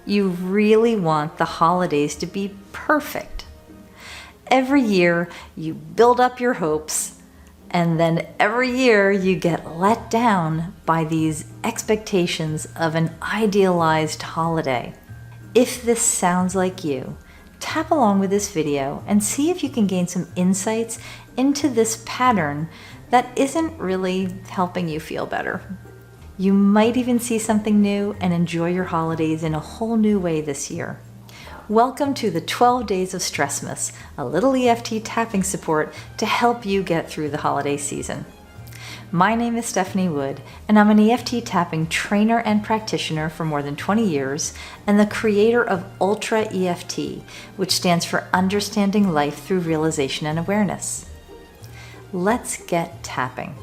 You really want the holidays to be perfect. Every year you build up your hopes, and then every year you get let down by these expectations of an idealized holiday. If this sounds like you, tap along with this video and see if you can gain some insights into this pattern that isn't really helping you feel better. You might even see something new and enjoy your holidays in a whole new way this year. Welcome to the 12 Days of Stressmas, a little EFT tapping support to help you get through the holiday season. My name is Stephanie Wood, and I'm an EFT tapping trainer and practitioner for more than 20 years, and the creator of ULTRA EFT, which stands for Understanding Life Through Realization and Awareness. Let's get tapping.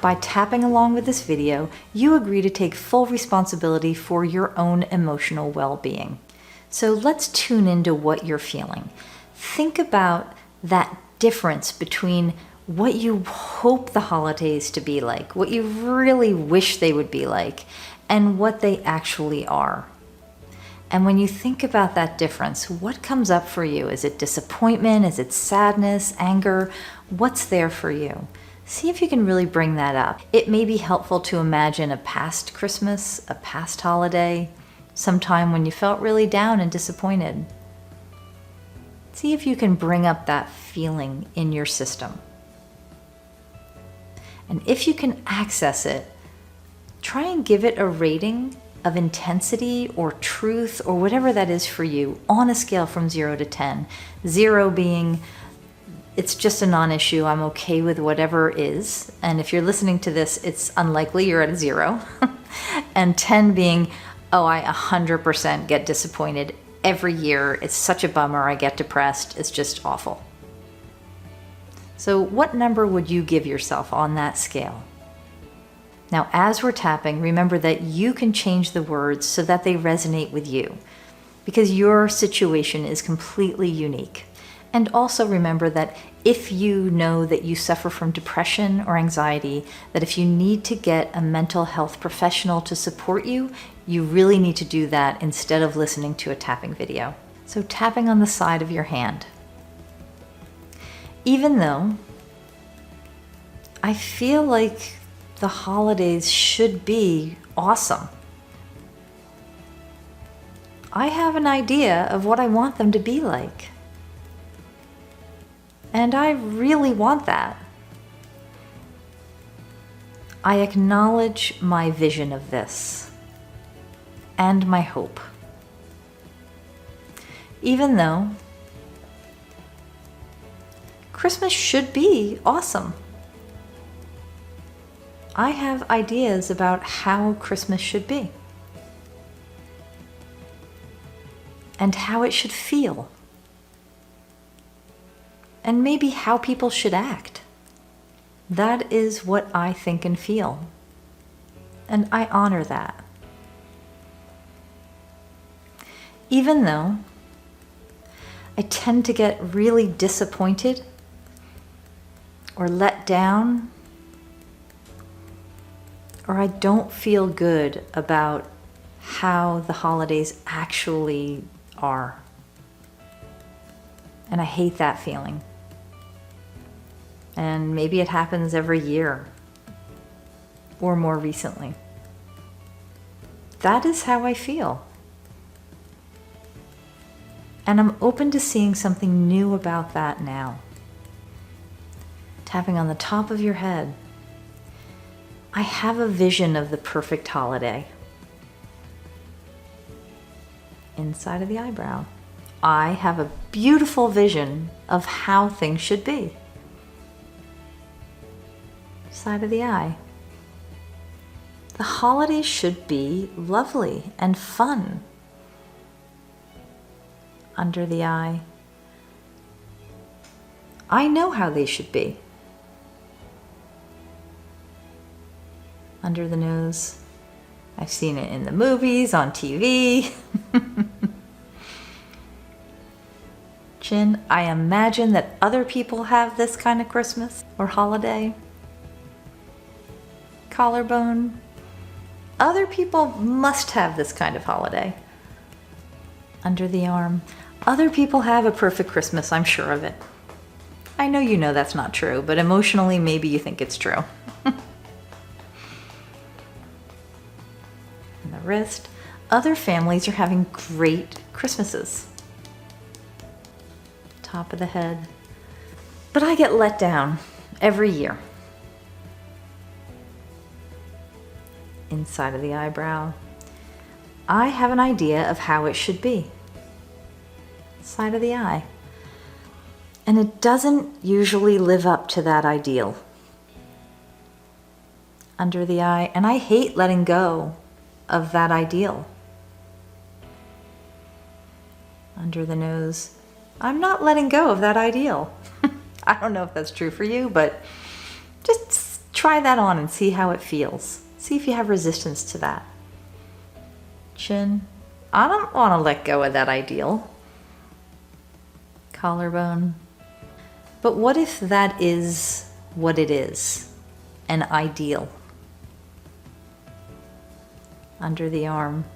By tapping along with this video, you agree to take full responsibility for your own emotional well-being. So let's tune into what you're feeling. Think about that difference between what you hope the holidays to be like, what you really wish they would be like, and what they actually are. And when you think about that difference, what comes up for you? Is it disappointment? Is it sadness, anger? What's there for you? See if you can really bring that up. It may be helpful to imagine a past Christmas, a past holiday, sometime when you felt really down and disappointed. See if you can bring up that feeling in your system. And if you can access it, try and give it a rating of intensity or truth or whatever that is for you on a scale from 0 to 10. 0 being, it's just a non-issue, I'm okay with whatever is. And if you're listening to this, it's unlikely you're at a 0. And 10 being, oh, I 100% get disappointed every year. It's such a bummer, I get depressed, it's just awful. So what number would you give yourself on that scale? Now, as we're tapping, remember that you can change the words so that they resonate with you, because your situation is completely unique. And also remember that if you know that you suffer from depression or anxiety, that if you need to get a mental health professional to support you, you really need to do that instead of listening to a tapping video. So tapping on the side of your hand. Even though I feel like the holidays should be awesome, I have an idea of what I want them to be like. And I really want that. I acknowledge my vision of this and my hope. Even though Christmas should be awesome, I have ideas about how Christmas should be and how it should feel, and maybe how people should act. That is what I think and feel, and I honor that. Even though I tend to get really disappointed or let down, or I don't feel good about how the holidays actually are. And I hate that feeling. And maybe it happens every year or more recently. That is how I feel. And I'm open to seeing something new about that now. Tapping on the top of your head. I have a vision of the perfect holiday. Inside of the eyebrow. I have a beautiful vision of how things should be. Side of the eye. The holidays should be lovely and fun. Under the eye. I know how they should be. Under the nose. I've seen it in the movies, on TV. Chin. I imagine that other people have this kind of Christmas or holiday. Collarbone. Other people must have this kind of holiday. under the arm. Other people have a perfect Christmas, I'm sure of it. I know you know that's not true, but emotionally, maybe you think it's true. And the wrist. Other families are having great Christmases. Top of the head. But I get let down every year. Inside of the eyebrow. I have an idea of how it should be. Side of the eye. And it doesn't usually live up to that ideal. Under the eye. And I hate letting go of that ideal. Under the nose. I'm not letting go of that ideal. I don't know if that's true for you, but just try that on and see how it feels. See if you have resistance to that. Chin. I don't want to let go of that ideal. Collarbone. But what if that is what it is? An ideal. Under the arm.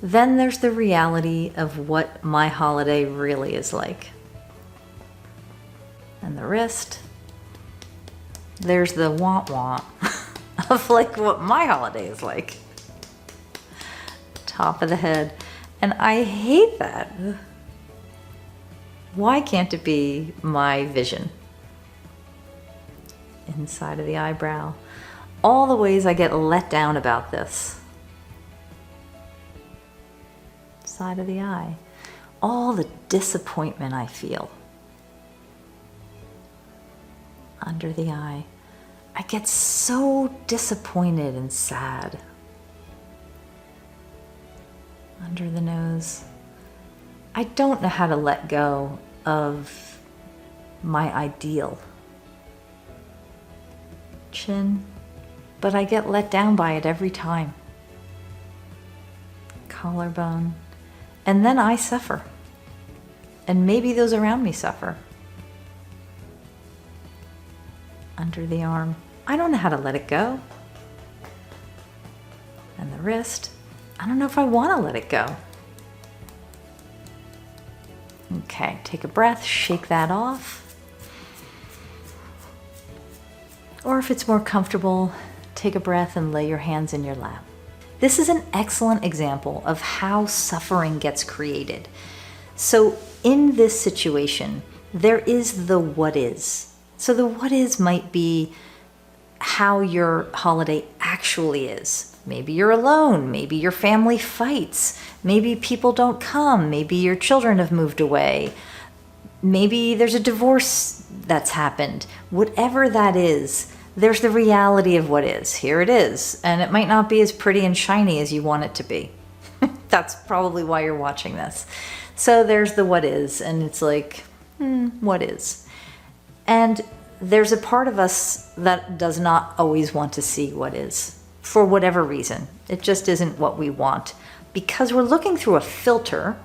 Then there's the reality of what my holiday really is like. And the wrist. There's the want of like what my holiday is like. Top of the head. And I hate that. Why can't it be my vision? Inside of the eyebrow. All the ways I get let down about this. Side of the eye. All the disappointment I feel. Under the eye. I get so disappointed and sad. Under the nose. I don't know how to let go of my ideal. Chin. But I get let down by it every time. Collarbone. And then I suffer. And maybe those around me suffer. Under the arm. I don't know how to let it go. And the wrist. I don't know if I want to let it go. Okay, take a breath, shake that off. Or if it's more comfortable, take a breath and lay your hands in your lap. This is an excellent example of how suffering gets created. So in this situation, there is the what is. So the what is might be how your holiday actually is. Maybe you're alone, maybe your family fights, maybe people don't come, maybe your children have moved away, maybe there's a divorce that's happened. Whatever that is, there's the reality of what is. Here it is. And it might not be as pretty and shiny as you want it to be. That's probably why you're watching this. So there's the what is, and it's like, what is? And there's a part of us that does not always want to see what is, for whatever reason. It just isn't what we want, because we're looking through a filter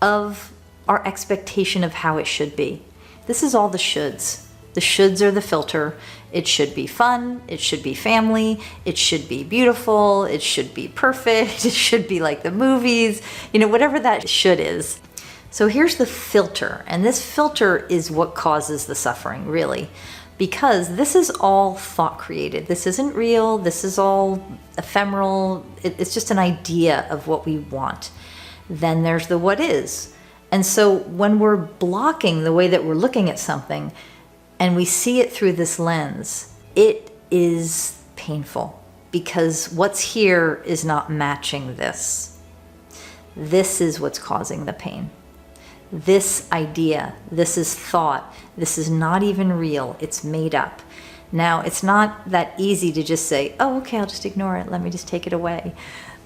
of our expectation of how it should be. This is all the shoulds. The shoulds are the filter. It should be fun, it should be family, it should be beautiful, it should be perfect, it should be like the movies, whatever that should is. So here's the filter, and this filter is what causes the suffering, really, because this is all thought created. This isn't real, this is all ephemeral, it's just an idea of what we want. Then there's the what is. And so when we're blocking the way that we're looking at something, and we see it through this lens, it is painful because what's here is not matching this. This is what's causing the pain. This idea, this is thought, this is not even real, it's made up. Now, it's not that easy to just say, oh, okay, I'll just ignore it, let me just take it away.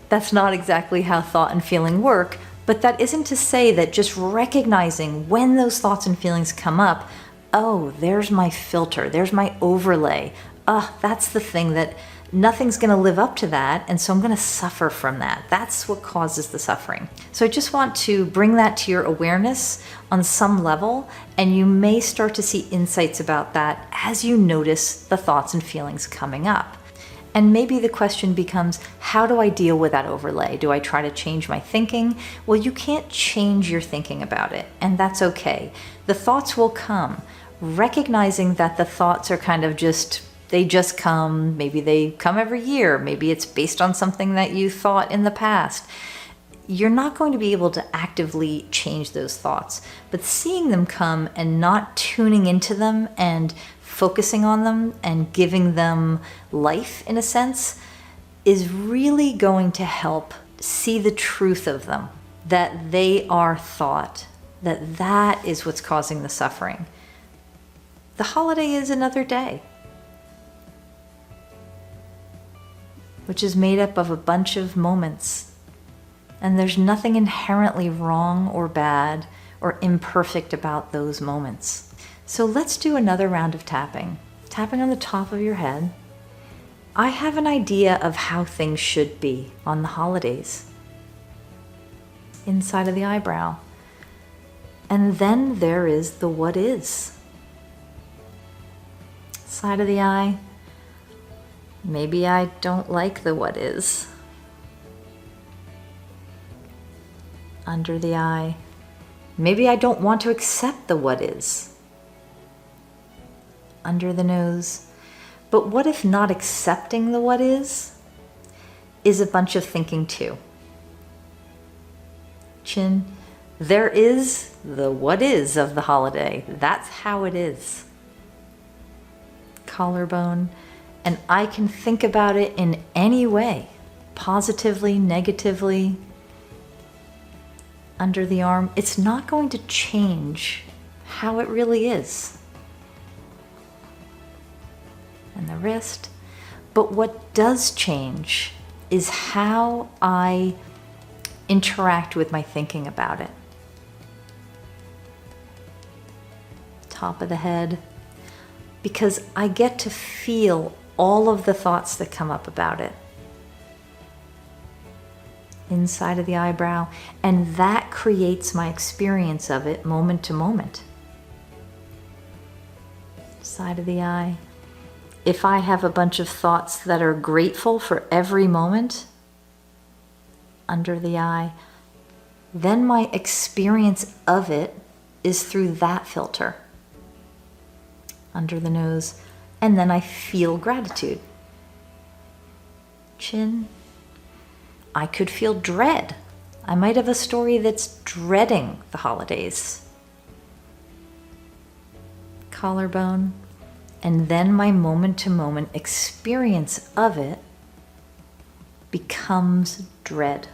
That's not exactly how thought and feeling work, but that isn't to say that just recognizing when those thoughts and feelings come up, oh, there's my filter, there's my overlay. That's the thing that nothing's going to live up to that, and so I'm going to suffer from that. That's what causes the suffering. So I just want to bring that to your awareness on some level, and you may start to see insights about that as you notice the thoughts and feelings coming up. And maybe the question becomes, how do I deal with that overlay? Do I try to change my thinking? Well, you can't change your thinking about it, and that's okay. The thoughts will come. Recognizing that the thoughts are kind of they just come. Maybe they come every year. Maybe it's based on something that you thought in the past. You're not going to be able to actively change those thoughts, but seeing them come and not tuning into them and focusing on them and giving them life, in a sense, is really going to help see the truth of them, that they are thought, that is what's causing the suffering. The holiday is another day, which is made up of a bunch of moments, and there's nothing inherently wrong or bad or imperfect about those moments. So let's do another round of tapping. Tapping on the top of your head. I have an idea of how things should be on the holidays. Inside of the eyebrow. And then there is the what is. Side of the eye. Maybe I don't like the what is. Under the eye. Maybe I don't want to accept the what is. Under the nose. But what if not accepting the what is a bunch of thinking too? Chin. There is the what is of the holiday. That's how it is. Collarbone. And I can think about it in any way, positively, negatively. Under the arm. It's not going to change how it really is. And the wrist. But what does change is how I interact with my thinking about it. Top of the head. Because I get to feel all of the thoughts that come up about it. Inside of the eyebrow. And that creates my experience of it moment to moment. Side of the eye. If I have a bunch of thoughts that are grateful for every moment, under the eye, then my experience of it is through that filter. Under the nose, and then I feel gratitude. Chin. I could feel dread. I might have a story that's dreading the holidays. Collarbone. And then my moment-to-moment experience of it becomes dread.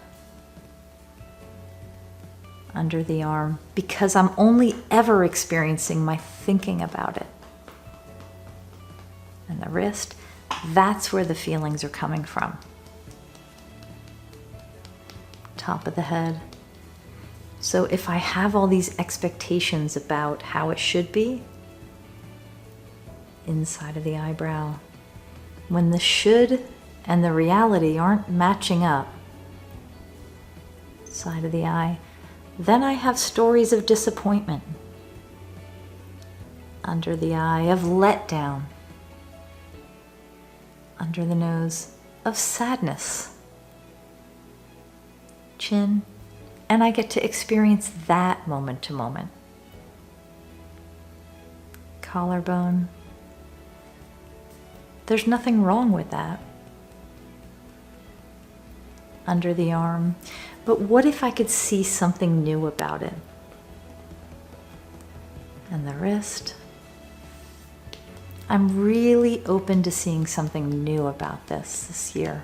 Under the arm, because I'm only ever experiencing my thinking about it. And the wrist, that's where the feelings are coming from. Top of the head. So if I have all these expectations about how it should be, inside of the eyebrow, when the should and the reality aren't matching up, side of the eye, then I have stories of disappointment. Under the eye, of letdown. Under the nose, of sadness. Chin, and I get to experience that moment to moment. Collarbone. There's nothing wrong with that. Under the arm. But what if I could see something new about it? And the wrist. I'm really open to seeing something new about this year.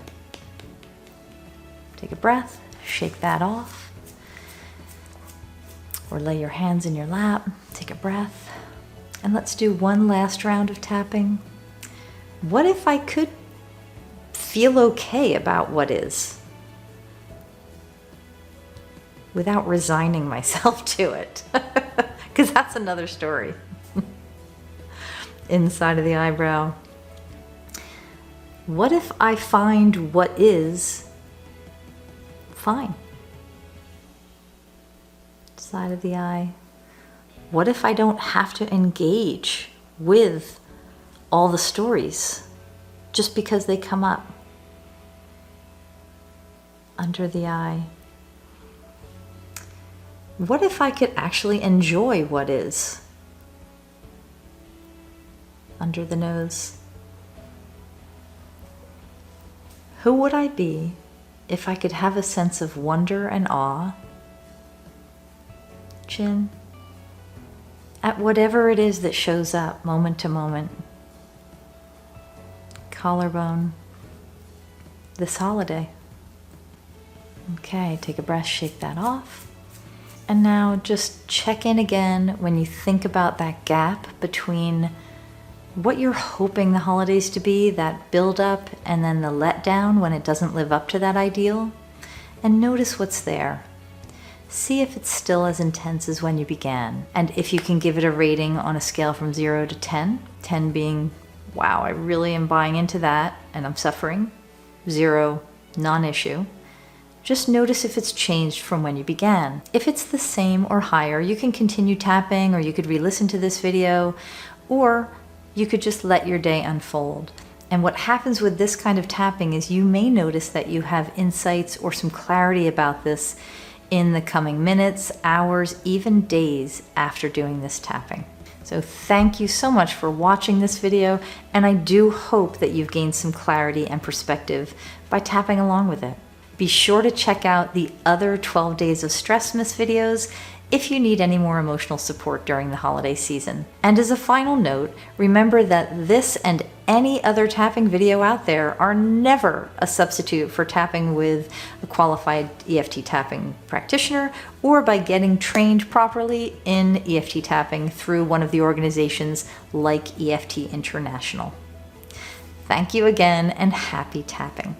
Take a breath, shake that off. Or lay your hands in your lap, take a breath. And let's do one last round of tapping. What if I could feel okay about what is, without resigning myself to it? Because that's another story. Inside of the eyebrow. What if I find what is fine? Side of the eye. What if I don't have to engage with all the stories just because they come up under the eye. What if I could actually enjoy what is under the nose? Who would I be if I could have a sense of wonder and awe, chin, at whatever it is that shows up moment to moment? Collarbone, this holiday. Okay, take a breath, shake that off. And now just check in again when you think about that gap between what you're hoping the holidays to be, that build up, and then the letdown when it doesn't live up to that ideal. And notice what's there. See if it's still as intense as when you began. And if you can give it a rating on a scale from 0 to 10, 10 being, wow, I really am buying into that and I'm suffering. 0, non-issue. Just notice if it's changed from when you began. If it's the same or higher, you can continue tapping, or you could re-listen to this video, or you could just let your day unfold. And what happens with this kind of tapping is you may notice that you have insights or some clarity about this in the coming minutes, hours, even days after doing this tapping. So thank you so much for watching this video, and I do hope that you've gained some clarity and perspective by tapping along with it. Be sure to check out the other 12 Days of Stressmas videos if you need any more emotional support during the holiday season. And as a final note, remember that this and any other tapping video out there are never a substitute for tapping with a qualified EFT tapping practitioner, or by getting trained properly in EFT tapping through one of the organizations like EFT International. Thank you again, and happy tapping.